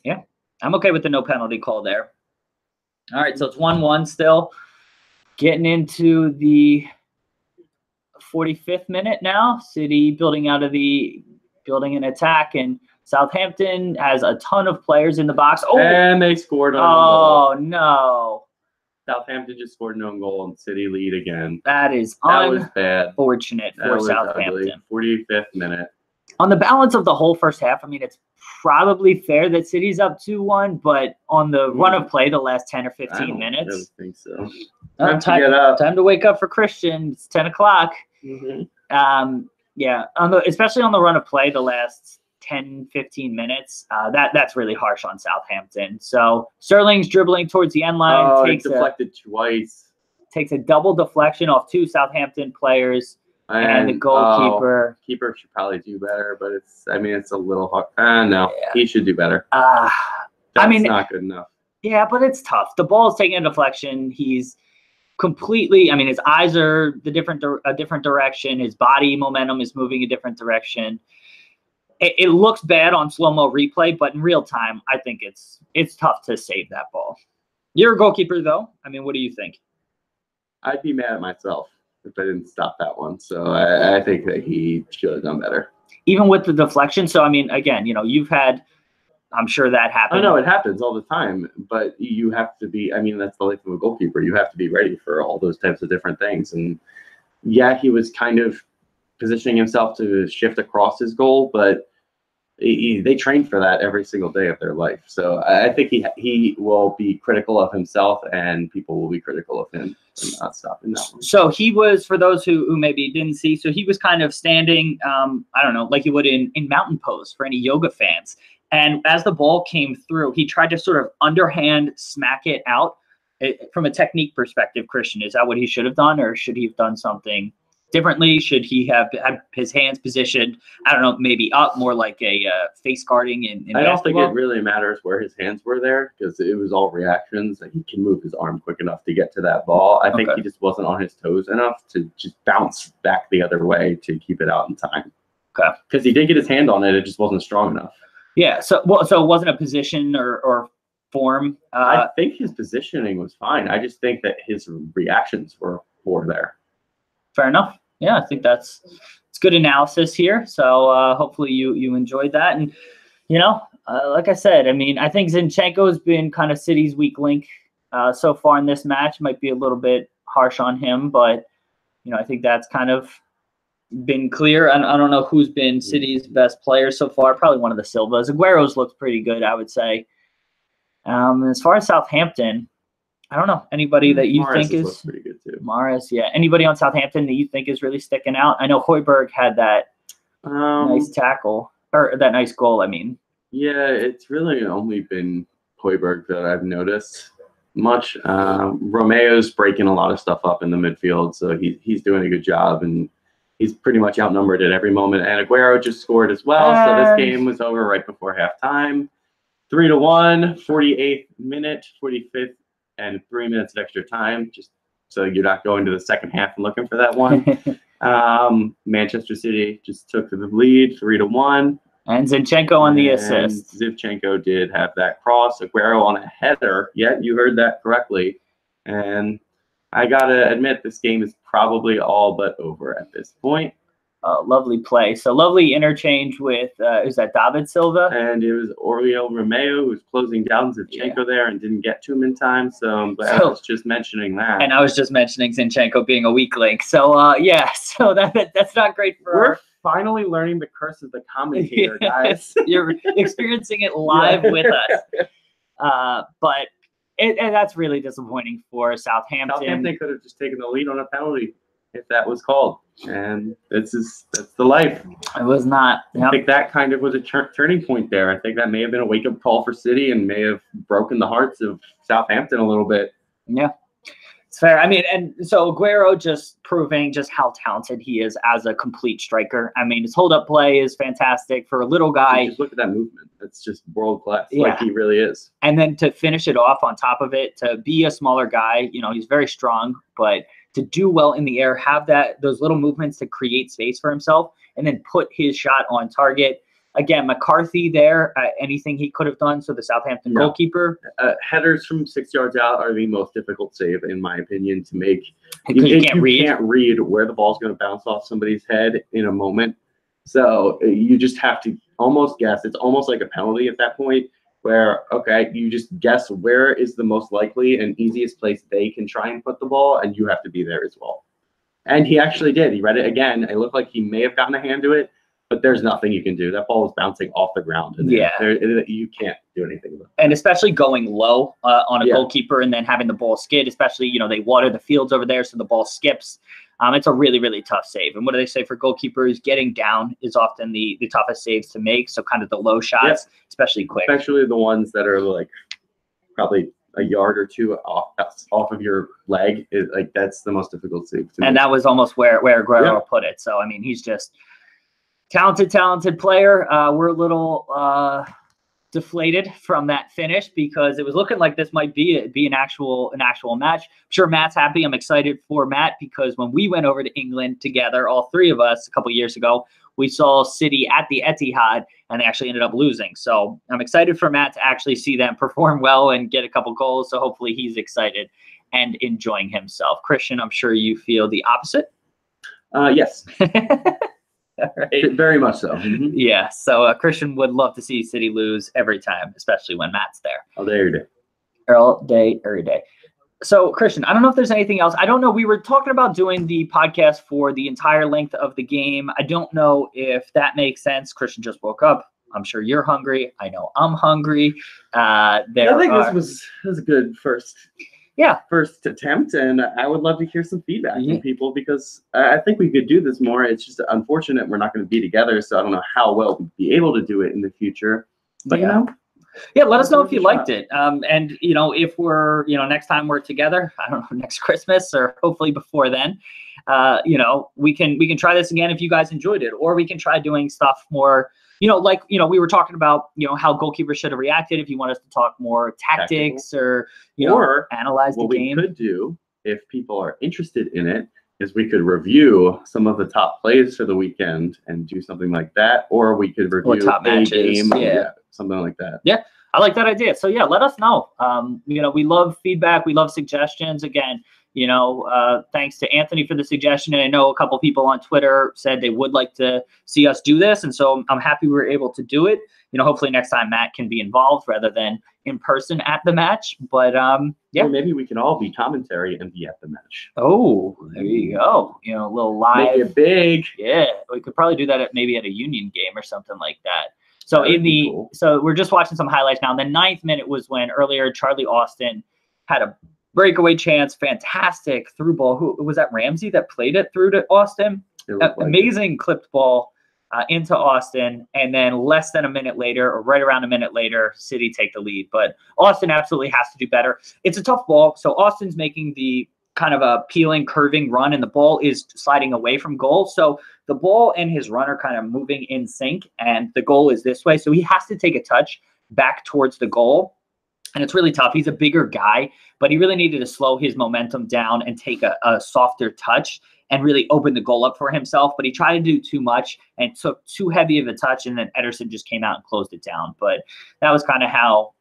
Speaker 1: yeah, I'm okay with the no penalty call there. All right, so it's 1-1 still. Getting into the 45th minute now. City building an attack, and Southampton has a ton of players in the box. Oh,
Speaker 2: and they scored on goal.
Speaker 1: Oh no!
Speaker 2: Southampton just scored an own goal and City lead again.
Speaker 1: That was bad. Unfortunate for Southampton.
Speaker 2: 45th minute.
Speaker 1: On the balance of the whole first half, I mean, it's probably fair that City's up 2-1, but on the run of play, the last 10 or 15 minutes.
Speaker 2: I don't think so.
Speaker 1: Time to wake up for Christian. It's 10 o'clock.
Speaker 2: Mm-hmm.
Speaker 1: Yeah, especially on the run of play, the last 10, 15 minutes, that's really harsh on Southampton. So Sterling's dribbling towards the end line.
Speaker 2: Oh, it deflected twice.
Speaker 1: Takes a double deflection off 2 Southampton players. And the goalkeeper.
Speaker 2: Keeper should probably do better, but it's a little hard. No, yeah. He should do better. That's not good enough.
Speaker 1: Yeah, but it's tough. The ball is taking a deflection. He's completely, his eyes are a different direction. His body momentum is moving a different direction. it looks bad on slow-mo replay, but in real time, I think it's tough to save that ball. You're a goalkeeper, though. I mean, what do you think?
Speaker 2: I'd be mad at myself if I didn't stop that one. So I think that he should have done better.
Speaker 1: Even with the deflection. So, I mean, again, you've had, I'm sure that happened.
Speaker 2: I know it happens all the time, but you have to be, I mean, that's the life of a goalkeeper. You have to be ready for all those types of different things. And yeah, he was kind of positioning himself to shift across his goal, but they train for that every single day of their life. So I think he will be critical of himself, and people will be critical of him for not stopping that one.
Speaker 1: So he was, for those who maybe didn't see, so he was kind of standing, I don't know, like you would in mountain pose for any yoga fans. And as the ball came through, he tried to sort of underhand smack it out. From a technique perspective, Christian, is that what he should have done, or should he have done something differently? Should he have had his hands positioned, I don't know, maybe up, more like a face guarding in
Speaker 2: I don't think
Speaker 1: basketball?
Speaker 2: it really matters where his hands were there, because it was all reactions. He can move his arm quick enough to get to that ball. I think he just wasn't on his toes enough to just bounce back the other way to keep it out in time.
Speaker 1: Okay.
Speaker 2: Because he did get his hand on it, it just wasn't strong enough.
Speaker 1: Yeah, so it wasn't a position or form.
Speaker 2: I think his positioning was fine. I just think that his reactions were poor there.
Speaker 1: Fair enough. Yeah, I think it's good analysis here. So hopefully you enjoyed that. And, like I said, I mean, I think Zinchenko has been kind of City's weak link so far in this match. Might be a little bit harsh on him, but, I think that's kind of been clear. I don't know who's been City's best player so far. Probably one of the Silvas. Aguero's looked pretty good, I would say. As far as Southampton, I don't know. Anybody that you think is
Speaker 2: pretty good too.
Speaker 1: Mahrez, yeah. Anybody on Southampton that you think is really sticking out? I know Højbjerg had that nice tackle, or that nice goal, I mean.
Speaker 2: Yeah, it's really only been Højbjerg that I've noticed much. Romeo's breaking a lot of stuff up in the midfield, so he's doing a good job, and he's pretty much outnumbered at every moment. And Aguero just scored as well, so this game was over right before halftime. 3-1, 48th minute, 45th, and 3 minutes of extra time, just so you're not going to the second half and looking for that one. Manchester City just took the lead, 3-1.
Speaker 1: And Zinchenko on the assist.
Speaker 2: Zinchenko did have that cross. Aguero on a header. Yeah, you heard that correctly. And I got to admit, this game is probably all but over at this point.
Speaker 1: Lovely play. So lovely interchange with, is that David Silva?
Speaker 2: And it was Oriol Romeo who was closing down Zinchenko there and didn't get to him in time. So I'm glad I was just mentioning that.
Speaker 1: And I was just mentioning Zinchenko being a weak link. So, yeah, so that's not great for
Speaker 2: We're finally learning the curse of the commentator, guys.
Speaker 1: You're experiencing it live with us. But and that's really disappointing for Southampton.
Speaker 2: Southampton could have just taken the lead on a penalty if that was called, and that's the life.
Speaker 1: It was not.
Speaker 2: I think that kind of was a turning point there. I think that may have been a wake-up call for City and may have broken the hearts of Southampton a little bit.
Speaker 1: Yeah, it's fair. I mean, and so Aguero just proving just how talented he is as a complete striker. I mean, his hold-up play is fantastic for a little guy.
Speaker 2: Just look at that movement. It's just world-class, like he really is.
Speaker 1: And then to finish it off on top of it, to be a smaller guy, he's very strong, but to do well in the air, have those little movements to create space for himself, and then put his shot on target. Again, McCarthy there, anything he could have done. So the Southampton goalkeeper.
Speaker 2: Headers from 6 yards out are the most difficult save, in my opinion, to make.
Speaker 1: You can't
Speaker 2: read where the ball's going to bounce off somebody's head in a moment. So you just have to almost guess. It's almost like a penalty at that point, where, okay, you just guess where is the most likely and easiest place they can try and put the ball, and you have to be there as well. And he actually did. He read it again. It looked like he may have gotten a hand to it, but there's nothing you can do. That ball was bouncing off the ground. And you can't do anything about it.
Speaker 1: And especially going low on a goalkeeper and then having the ball skid, especially, they water the fields over there, so the ball skips. It's a really, really tough save. And what do they say for goalkeepers? Getting down is often the toughest saves to make. So kind of the low shots, especially quick.
Speaker 2: Especially the ones that are like probably a yard or two off of your leg. That's the most difficult save to make.
Speaker 1: And that was almost where Aguero put it. So, I mean, he's just talented player. We're a little deflated from that finish because it was looking like this might be an actual match. I'm sure Matt's happy. I'm excited for Matt because when we went over to England together, all three of us a couple years ago, we saw City at the Etihad, and they actually ended up losing. So I'm excited for Matt to actually see them perform well and get a couple goals. So hopefully he's excited and enjoying himself. Christian, I'm sure you feel the opposite.
Speaker 3: Yes.
Speaker 1: All right.
Speaker 3: Very much so. Mm-hmm.
Speaker 1: Yeah. So Christian would love to see City lose every time, especially when Matt's there.
Speaker 3: All day, every day.
Speaker 1: All day, every day. So, Christian, I don't know if there's anything else. I don't know. We were talking about doing the podcast for the entire length of the game. I don't know if that makes sense. Christian just woke up. I'm sure you're hungry. I know I'm hungry.
Speaker 3: I think this was a good first attempt, and I would love to hear some feedback from people, because I think we could do this more. It's just unfortunate we're not going to be together, so I don't know how well we'd be able to do it in the future. But
Speaker 1: yeah, let us know if you liked it. And if we're next time we're together, I don't know, next Christmas or hopefully before then, we can try this again if you guys enjoyed it, or we can try doing stuff more. We were talking about, how goalkeepers should have reacted. If you want us to talk more tactics or analyze the game.
Speaker 3: What we could do, if people are interested in it, is we could review some of the top plays for the weekend and do something like that. Or we could review
Speaker 1: top matches.
Speaker 3: Game. Yeah, something like that.
Speaker 1: Yeah, I like that idea. So, yeah, let us know. We love feedback. We love suggestions. Again, thanks to Anthony for the suggestion. And I know a couple people on Twitter said they would like to see us do this. And so I'm happy we were able to do it. Hopefully next time Matt can be involved rather than in person at the match. But yeah.
Speaker 3: Or maybe we can all be commentary and be at the match.
Speaker 1: Oh, there you go. A little live.
Speaker 3: Make it big.
Speaker 1: Yeah. We could probably do that maybe at a Union game or something like that. So so we're just watching some highlights now. In the 9th minute was when earlier Charlie Austin had a breakaway chance, fantastic through ball. Who was that? Ramsey that played it through to Austin. Amazing clipped ball into Austin, and then less than a minute later, or right around a minute later, City take the lead. But Austin absolutely has to do better. It's a tough ball, so Austin's making the kind of a peeling, curving run, and the ball is sliding away from goal. So the ball and his run are kind of moving in sync, and the goal is this way. So he has to take a touch back towards the goal. And it's really tough. He's a bigger guy, but he really needed to slow his momentum down and take a softer touch and really open the goal up for himself. But he tried to do too much and took too heavy of a touch, and then Ederson just came out and closed it down. But that was kind of how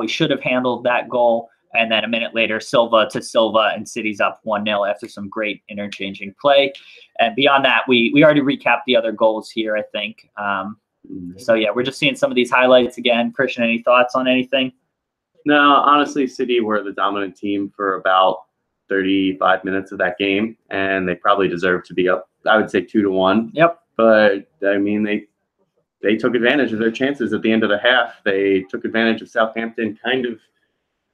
Speaker 1: he should have handled that goal. And then a minute later, Silva to Silva, and City's up 1-0 after some great interchanging play. And beyond that, we already recapped the other goals here, I think. So, yeah, we're just seeing some of these highlights again. Christian, any thoughts on anything?
Speaker 3: No, honestly, City were the dominant team for about 35 minutes of that game, and they probably deserve to be up, I would say, 2-1.
Speaker 1: Yep.
Speaker 3: But, I mean, they took advantage of their chances at the end of the half. They took advantage of Southampton kind of.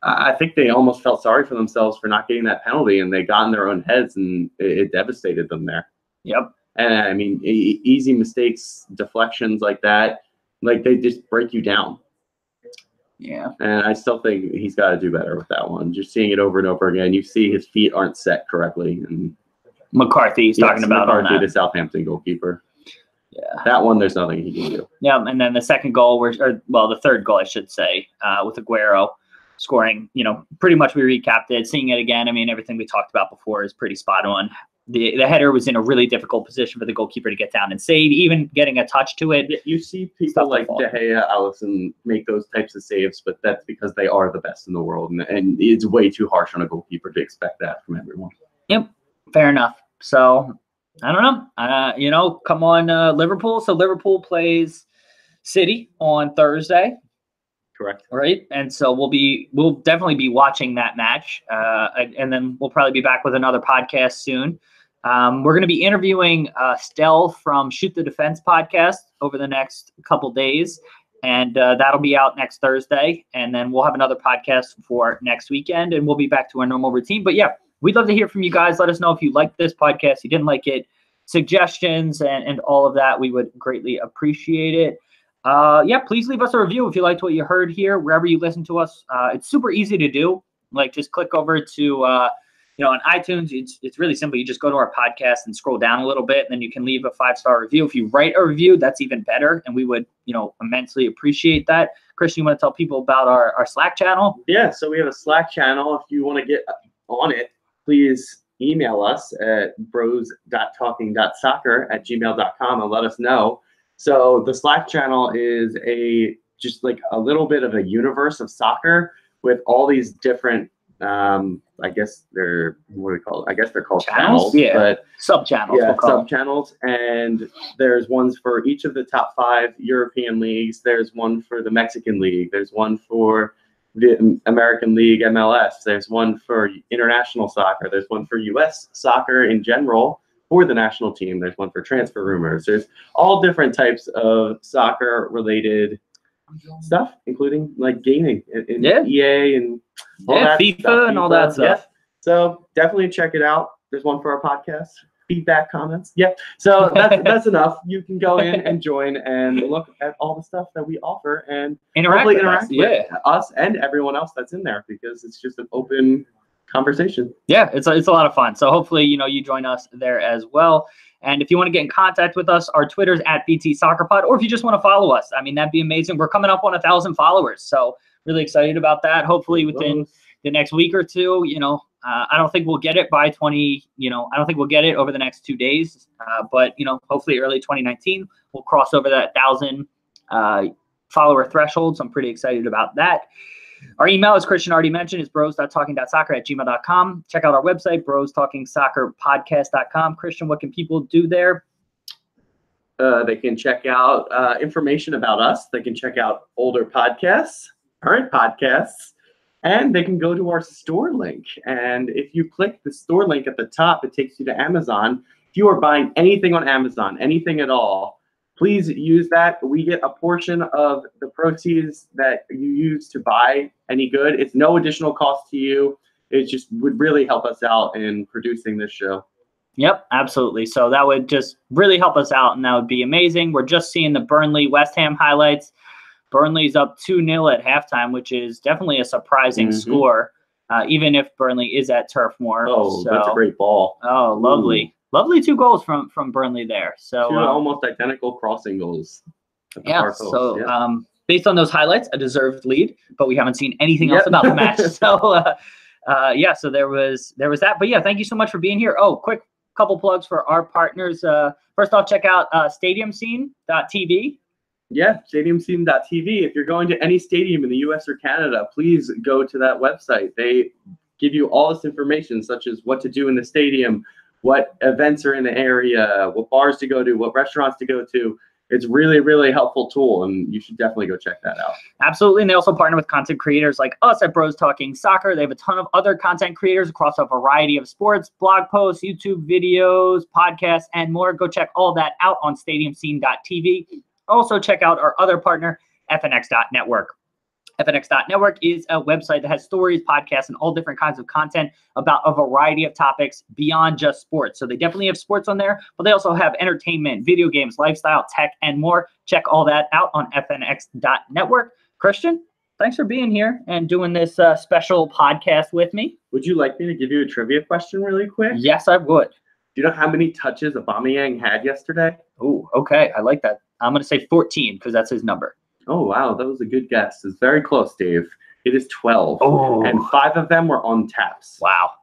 Speaker 3: I think they almost felt sorry for themselves for not getting that penalty, and they got in their own heads, and it devastated them there.
Speaker 1: Yep.
Speaker 3: And, I mean, easy mistakes, deflections like that, like they just break you down.
Speaker 1: Yeah.
Speaker 3: And I still think he's got to do better with that one. Just seeing it over and over again, you see his feet aren't set correctly. And
Speaker 1: McCarthy's talking about
Speaker 3: McCarthy,
Speaker 1: on that.
Speaker 3: the Southampton goalkeeper.
Speaker 1: Yeah.
Speaker 3: That one, there's nothing he can do.
Speaker 1: Yeah, and then the second goal, the third goal, I should say, with Aguero scoring, pretty much we recapped it. Seeing it again, I mean, everything we talked about before is pretty spot on. The header was in a really difficult position for the goalkeeper to get down and save, even getting a touch to it.
Speaker 3: You see people like De Gea, Alisson make those types of saves, but that's because they are the best in the world, and it's way too harsh on a goalkeeper to expect that from everyone.
Speaker 1: Yep, fair enough. So, I don't know. Come on, Liverpool. So Liverpool plays City on Thursday.
Speaker 3: Correct.
Speaker 1: Right. And so we'll definitely be watching that match. And then we'll probably be back with another podcast soon. We're going to be interviewing Stell from Shoot the Defense podcast over the next couple days. And that'll be out next Thursday. And then we'll have another podcast for next weekend, and we'll be back to our normal routine. But yeah, we'd love to hear from you guys. Let us know if you liked this podcast, you didn't like it, suggestions and all of that. We would greatly appreciate it. Yeah, please leave us a review if you liked what you heard here, wherever you listen to us. It's super easy to do. Like, just click over to, on iTunes. It's really simple. You just go to our podcast and scroll down a little bit, and then you can leave a 5-star review. If you write a review, that's even better, and we would, immensely appreciate that. Christian, you want to tell people about our Slack channel?
Speaker 3: Yeah, so we have a Slack channel. If you want to get on it, please email us at bros.talking.soccer@gmail.com and let us know. So the Slack channel is just like a little bit of a universe of soccer with all these different, I guess they're called channels,
Speaker 1: yeah,
Speaker 3: but
Speaker 1: sub-channels.
Speaker 3: Yeah, sub-channels, and there's ones for each of the top 5 European leagues. There's one for the Mexican League. There's one for the American League, MLS. There's one for international soccer. There's one for U.S. soccer in general for the national team. There's one for transfer rumors. There's all different types of soccer-related stuff, including like gaming and EA and all that
Speaker 1: FIFA
Speaker 3: stuff.
Speaker 1: and all that stuff.
Speaker 3: Yeah. So definitely check it out. There's one for our podcast. Feedback, comments. Yeah. So that's enough. You can go in and join and look at all the stuff that we offer and interact with us and everyone else that's in there, because it's just an open conversation.
Speaker 1: Yeah, it's a lot of fun. So hopefully, you join us there as well. And if you want to get in contact with us, our Twitter's @BTSoccerPod, or if you just want to follow us, I mean, that'd be amazing. We're coming up on 1,000 followers, so really excited about that. Hopefully within the next week or two, I don't think we'll get it by I don't think we'll get it over the next 2 days, but hopefully early 2019 we'll cross over that 1,000 follower threshold. So I'm pretty excited about that. Our email, as Christian already mentioned, is bros.talking.soccer@gmail.com. Check out our website, brostalkingsoccerpodcast.com. Christian, what can people do there?
Speaker 3: They can check out information about us. They can check out older podcasts, current podcasts, and they can go to our store link. And if you click the store link at the top, it takes you to Amazon. If you are buying anything on Amazon, anything at all, please use that. We get a portion of the proceeds that you use to buy any good. It's no additional cost to you. It just would really help us out in producing this show.
Speaker 1: Yep, absolutely. So that would just really help us out, and that would be amazing. We're just seeing the Burnley-West Ham highlights. Burnley's up 2-0 at halftime, which is definitely a surprising score, even if Burnley is at Turf Moor.
Speaker 3: Oh, that's a great ball.
Speaker 1: Oh, lovely. Ooh. Lovely 2 goals from Burnley there. So
Speaker 3: 2 almost identical crossing goals.
Speaker 1: So based on those highlights, a deserved lead, but we haven't seen anything else about the match. So so there was that. But yeah, thank you so much for being here. Oh, quick couple plugs for our partners. First off, check out stadiumscene.tv.
Speaker 3: Yeah, stadiumscene.tv. If you're going to any stadium in the U.S. or Canada, please go to that website. They give you all this information, such as what to do in the stadium, what events are in the area, what bars to go to, what restaurants to go to. It's really, really helpful tool, and you should definitely go check that out.
Speaker 1: Absolutely, and they also partner with content creators like us at Bros Talking Soccer. They have a ton of other content creators across a variety of sports, blog posts, YouTube videos, podcasts, and more. Go check all that out on stadiumscene.tv. Also, check out our other partner, FNX.network. FNX.network is a website that has stories, podcasts, and all different kinds of content about a variety of topics beyond just sports. So they definitely have sports on there, but they also have entertainment, video games, lifestyle, tech, and more. Check all that out on FNX.network. Christian, thanks for being here and doing this special podcast with me.
Speaker 3: Would you like me to give you a trivia question really quick?
Speaker 1: Yes, I would.
Speaker 3: Do you know how many touches Aubameyang had yesterday?
Speaker 1: Oh, okay. I like that. I'm going to say 14 because that's his number.
Speaker 3: Oh, wow. That was a good guess. It's very close, Dave. It is 12.
Speaker 1: Oh.
Speaker 3: And 5 of them were on taps.
Speaker 1: Wow.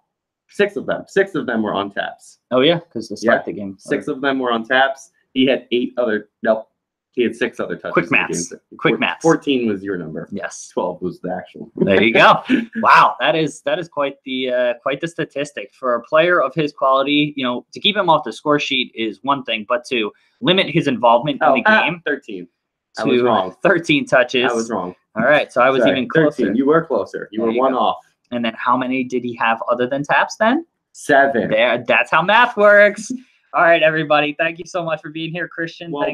Speaker 3: 6 of them. 6 of them were on taps.
Speaker 1: Oh, yeah? Because to start the game.
Speaker 3: 6 of them were on taps. He had 6 other touches.
Speaker 1: Quick maths. Quick maths.
Speaker 3: 14 was your number.
Speaker 1: Yes.
Speaker 3: 12 was the actual.
Speaker 1: There you go. Wow. That is quite the statistic for a player of his quality. To keep him off the score sheet is one thing, but to limit his involvement in the game.
Speaker 3: 13. I was wrong.
Speaker 1: 13 touches.
Speaker 3: I was wrong.
Speaker 1: All right. So I was even closer.
Speaker 3: 13. You were closer. You were one off.
Speaker 1: And then how many did he have other than taps then?
Speaker 3: 7.
Speaker 1: That's how math works. All right, everybody. Thank you so much for being here, Christian.
Speaker 3: Well,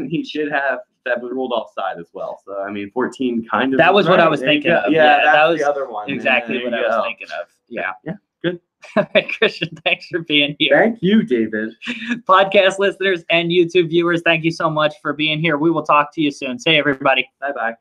Speaker 3: he should have that was ruled offside as well. So, 14 kind of.
Speaker 1: That was what I was thinking of.
Speaker 3: Yeah, that was the other one.
Speaker 1: Exactly what I was thinking of. Yeah.
Speaker 3: Yeah. Good.
Speaker 1: All right, Christian, thanks for being here.
Speaker 3: Thank you, David.
Speaker 1: Podcast listeners and YouTube viewers, thank you so much for being here. We will talk to you soon. Say, everybody.
Speaker 3: Bye-bye.